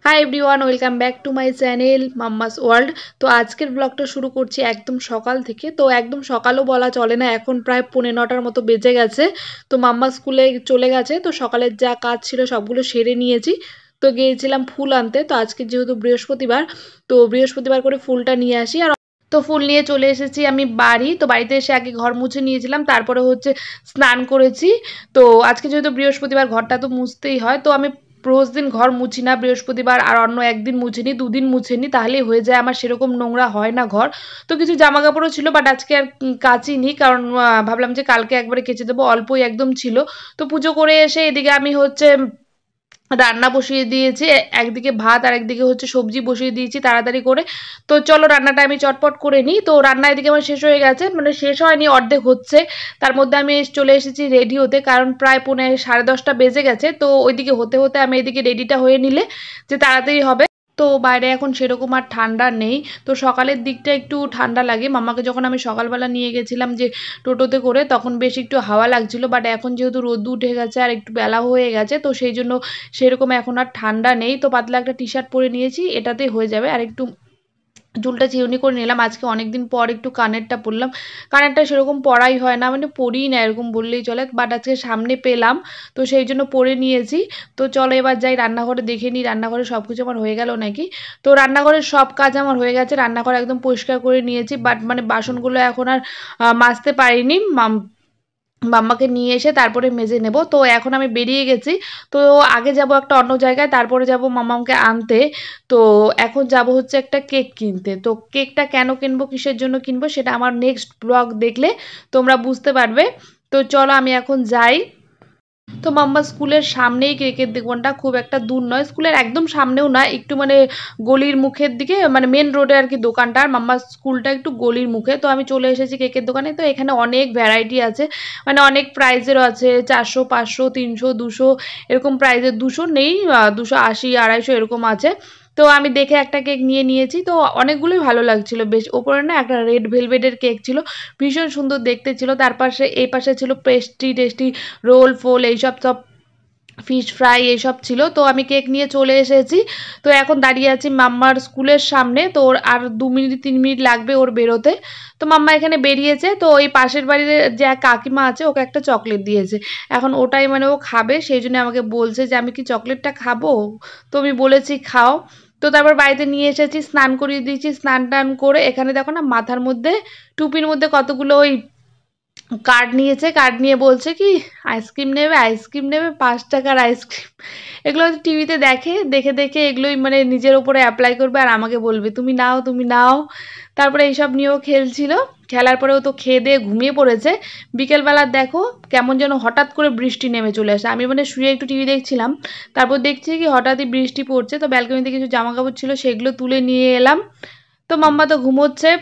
Hi everyone, welcome back to my channel mamma's world. তো আজকের ব্লগটা শুরু করছি একদম সকাল থেকে। তো একদম সকালও বলা চলে না, এখন প্রায় 9:45-র মতো বেজে গেছে। তো মাম্মা স্কুলে চলে গেছে, তো সকালের যা কাজ ছিল সবগুলো সেরে নিয়েছি। তো গিয়েছিলাম ফুল আনতে। তো আজকে যেহেতু বৃহস্পতিবার, তো বৃহস্পতিবার করে ফুলটা নিয়ে আসি। আর তো ফুল নিয়ে চলে এসেছি আমি বাড়ি। তো বাড়িতে এসে আগে ঘর মুছে নিয়েছিলাম, তারপরে হচ্ছে স্নান করেছি। তো আজকে যেহেতু বৃহস্পতিবার, ঘরটা তো মুছতেই হয়। তো আমি রোজ দিন ঘর মুছি না, বৃহস্পতিবার আর অন্য একদিন মুছে নিই, দুদিন মুছে নিই, তাহলেই হয়ে যায় আমার। সেরকম নোংরা হয় না ঘর। তো কিছু জামা কাপড়ও ছিল, বাট আজকে আর কাচিনি, কারণ ভাবলাম যে কালকে একবারে কেচে দেবো, অল্পই একদম ছিল। তো পুজো করে এসে এদিকে আমি হচ্ছে রান্না বসিয়ে দিয়েছি। একদিকে ভাত আর একদিকে হচ্ছে সবজি বসিয়ে দিয়েছি তাড়াতাড়ি করে। তো চলো রান্নাটা আমি চটপট করে নিই। তো রান্না এদিকে আমার শেষ হয়ে গেছে, মানে শেষ হয়নি, অর্ধেক হচ্ছে। তার মধ্যে আমি চলে এসেছি রেডি হতে, কারণ প্রায় 9:30 বেজে গেছে। তো ওইদিকে হতে হতে আমি এদিকে রেডিটা হয়ে নিলে যে তাড়াতাড়ি হবে। তো বাইরে এখন সেরকম আর ঠান্ডা নেই। তো সকালের দিকটা একটু ঠান্ডা লাগে। মাম্মাকে যখন আমি সকালবেলা নিয়ে গেছিলাম যে টোটোতে করে, তখন বেশ একটু হাওয়া লাগছিল। বাট এখন যেহেতু রোদ উঠে গেছে আর একটু বেলা হয়ে গেছে, তো সেই জন্য সেরকম এখন আর ঠান্ডা নেই। তো পাতলা একটা টি শার্ট পরে নিয়েছি, এটাতেই হয়ে যাবে। আর একটু চুলটা চিরুনি করে নিলাম। আজকে অনেকদিন পর একটু কানেরটা পরলাম। কানেরটা সেরকম পরাই হয় না, মানে পরিই না এরকম বললেই চলে, বাট আজকে সামনে পেলাম, তো সেই জন্য পরে নিয়েছি। তো চলো এবার যাই রান্নাঘরে, দেখে নিই রান্নাঘরে সব কিছু আমার হয়ে গেল নাকি। তো রান্নাঘরের সব কাজ আমার হয়ে গেছে, রান্নাঘর একদম পরিষ্কার করে নিয়েছি। বাট মানে বাসনগুলো এখন আর মাজতে পারিনি। মাম্মাকে নিয়ে এসে তারপরে মেজে নেব। তো এখন আমি বেরিয়ে গেছি। তো আগে যাব একটা অন্য জায়গায়, তারপরে যাব মাম্মাকে আনতে। তো এখন যাব হচ্ছে একটা কেক কিনতে। তো কেকটা কেন কিনবো, কিসের জন্য কিনবো, সেটা আমার নেক্সট ব্লগ দেখলে তোমরা বুঝতে পারবে। তো চলো আমি এখন যাই। তো মাম্মা স্কুলের সামনেই কেকের দোকানটা, খুব একটা দূর নয়, স্কুলের একদম সামনেও না, একটু মানে গলির মুখের দিকে, মানে মেন রোডে আর কি দোকানটা। আর মাম্মার স্কুলটা একটু গলির মুখে। তো আমি চলে এসেছি কেকের দোকানে। তো এখানে অনেক ভ্যারাইটি আছে, মানে অনেক প্রাইজেরও আছে, 400, 500, 300, 200 এরকম প্রাইজের। 200 নেই, 280, 250 এরকম আছে। তো আমি দেখে একটা কেক নিয়ে নিয়েছি। তো অনেকগুলোই ভালো লাগছিল বেশ। ওপরে না একটা রেড ভেলভেটের কেক ছিল, ভীষণ সুন্দর দেখতে ছিল। তার পাশে এই পাশে ছিল পেস্ট্রি টেস্টি, রোল ফোল এইসব সব, ফিশ ফ্রাই এইসব ছিল। তো আমি কেক নিয়ে চলে এসেছি। তো এখন দাঁড়িয়ে আছি মাম্মার স্কুলের সামনে। তো ওর আর 2 মিনিট 3 মিনিট লাগবে ওর বেরোতে। তো মাম্মা এখানে বেরিয়েছে। তো ওই পাশের বাড়ির যে কাকিমা আছে, ওকে একটা চকলেট দিয়েছে। এখন ওটাই মানে ও খাবে, সেই জন্য আমাকে বলছে যে আমি কি চকলেটটা খাবো। তো আমি বলেছি খাও। তো তারপর বাড়িতে নিয়ে এসেছি, স্নান করিয়ে দিয়েছি। স্নান টান করে এখানে দেখো না, মাথার মধ্যে টুপির মধ্যে কতগুলো ওই কার্ড নিয়েছে। কার্ড নিয়ে বলছে কি আইসক্রিম নেবে, আইসক্রিম নেবে, 5 টাকার আইসক্রিম। এগুলো হয়তো টিভিতে দেখে, দেখে দেখে এগুলোই মানে নিজের ওপরে অ্যাপ্লাই করবে, আর আমাকে বলবে তুমি নাও, তুমি নাও। তারপরে এইসব নিয়েও খেলছিল। খেলার পরেও তো খেয়ে দিয়ে ঘুমিয়ে পড়েছে। বিকেলবেলা দেখো কেমন যেন হঠাৎ করে বৃষ্টি নেমে চলে আসে। আমি মানে শুয়ে একটু টিভি দেখছিলাম, তারপর দেখছি কি হঠাৎই বৃষ্টি পড়ছে। তো ব্যালকনিতে কিছু জামা কাপড় ছিল, সেগুলো তুলে নিয়ে এলাম। তো মাম্মা তো ঘুমোচ্ছে।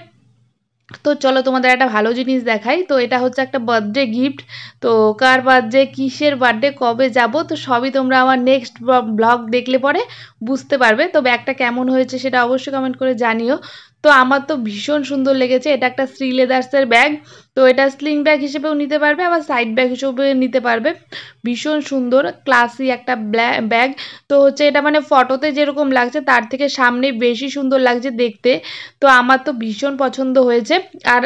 তো চলো তোমাদের একটা ভালো জিনিস দেখাই। তো এটা হচ্ছে একটা বার্থডে গিফট। তো কার বার্থডে, কিসের বার্থডে, কবে যাব, তো সবই তোমরা আমার নেক্সট ব্লগ দেখলে পরে বুঝতে পারবে। তো ব্যাগটা কেমন হয়েছে সেটা অবশ্যই কমেন্ট করে জানিও। তো আমার তো ভীষণ সুন্দর লেগেছে। এটা একটা শ্রী লেদার্সের ব্যাগ। তো এটা স্লিং ব্যাগ হিসেবেও নিতে পারবে, আবার সাইড ব্যাগ হিসেবেও নিতে পারবে। ভীষণ সুন্দর ক্লাসি একটা ব্যাগ। তো হচ্ছে এটা মানে ফটোতে যেরকম লাগছে তার থেকে সামনে বেশি সুন্দর লাগছে দেখতে। তো আমার তো ভীষণ পছন্দ হয়েছে। আর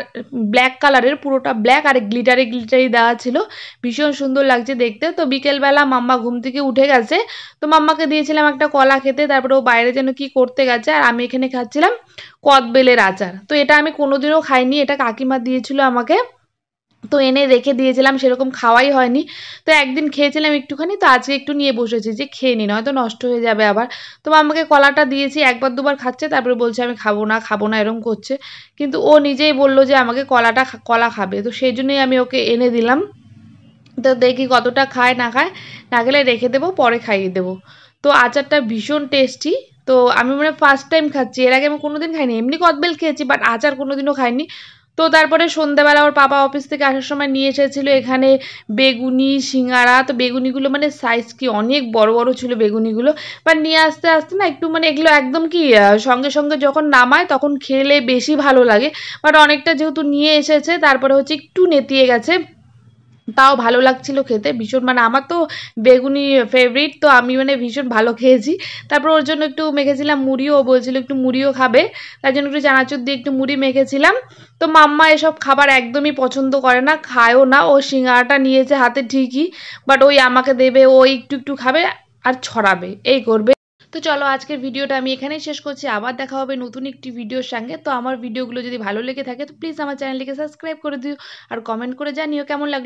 ব্ল্যাক কালারের, পুরোটা ব্ল্যাক, আর গ্লিটারি গ্লিটারি দেওয়া ছিল, ভীষণ সুন্দর লাগছে দেখতে। তো বিকেলবেলা মাম্মা ঘুম থেকে উঠে গেছে। তো মাম্মাকে দিয়েছিলাম একটা কলা খেতে, তারপরে ও বাইরে যেন কি করতে গেছে, আর আমি এখানে খাচ্ছিলাম কদবেলের আচার। তো এটা আমি কোনোদিনও খাইনি, এটা কাকিমা দিয়েছিল আমাকে। তো এনে রেখে দিয়েছিলাম, সেরকম খাওয়াই হয়নি। তো একদিন খেয়েছিলাম একটুখানি, তো আজকে একটু নিয়ে বসেছি যে খেয়ে নি, নয়তো নষ্ট হয়ে যাবে আবার। তো আমাকে কলাটা দিয়েছি, একবার দুবার খাচ্ছে, তারপরে বলছে আমি খাবো না, খাবো না, এরকম করছে। কিন্তু ও নিজেই বললো যে আমাকে কলা খাবে, তো সেই জন্যই আমি ওকে এনে দিলাম। তো দেখি কতটা খায় না খায়, না গেলে রেখে দেবো, পরে খাইয়ে দেবো। তো আচারটা ভীষণ টেস্টি। তো আমি মানে ফার্স্ট টাইম খাচ্ছি, এর আগে আমি কোনোদিন খাইনি। এমনি কদবেল খেয়েছি, বাট আচার কোনোদিনও খাইনি। তো তারপরে সন্ধ্যাবেলা ওর পাপা অফিস থেকে আসার সময় নিয়ে এসেছিলো এখানে বেগুনি, সিঙ্গারা। তো বেগুনিগুলো মানে সাইজ কি অনেক বড় বড় ছিল বেগুনিগুলো। বাট নিয়ে আসতে আসতে না একটু মানে এগুলো একদম কি সঙ্গে সঙ্গে যখন নামায় তখন খেলে বেশি ভালো লাগে। বাট অনেকটা যেহেতু নিয়ে এসেছে, তারপরে হচ্ছে একটু নেতিয়ে গেছে। তাও ভালো লাগছিল খেতে ভীষণ, মানে আমার তো বেগুনি ফেভারিট, তো আমি মানে ভীষণ ভালো খেয়েছি। তারপর ওর জন্য একটু মেখেছিলাম মুড়িও, ও বলছিল একটু মুড়িও খাবে, তার জন্য একটু চানাচুর দিয়ে একটু মুড়ি মেখেছিলাম। তো মাম্মা এসব খাবার একদমই পছন্দ করে না, খায়ও না। ও সিঙ্গাড়াটা নিয়েছে হাতে ঠিকই, বাট ওই আমাকে দেবে, ও একটু একটু খাবে আর ছড়াবে, এই করবে। তো চলো আজকের ভিডিওটা আমি এখানেই শেষ করছি, আবার দেখা হবে নতুন একটি ভিডিওর সঙ্গে। তো আমার ভিডিওগুলো যদি ভালো লেগে থাকে তো প্লিজ আমার চ্যানেলটিকে সাবস্ক্রাইব করে দিও আর কমেন্ট করে জানিও কেমন লাগলো।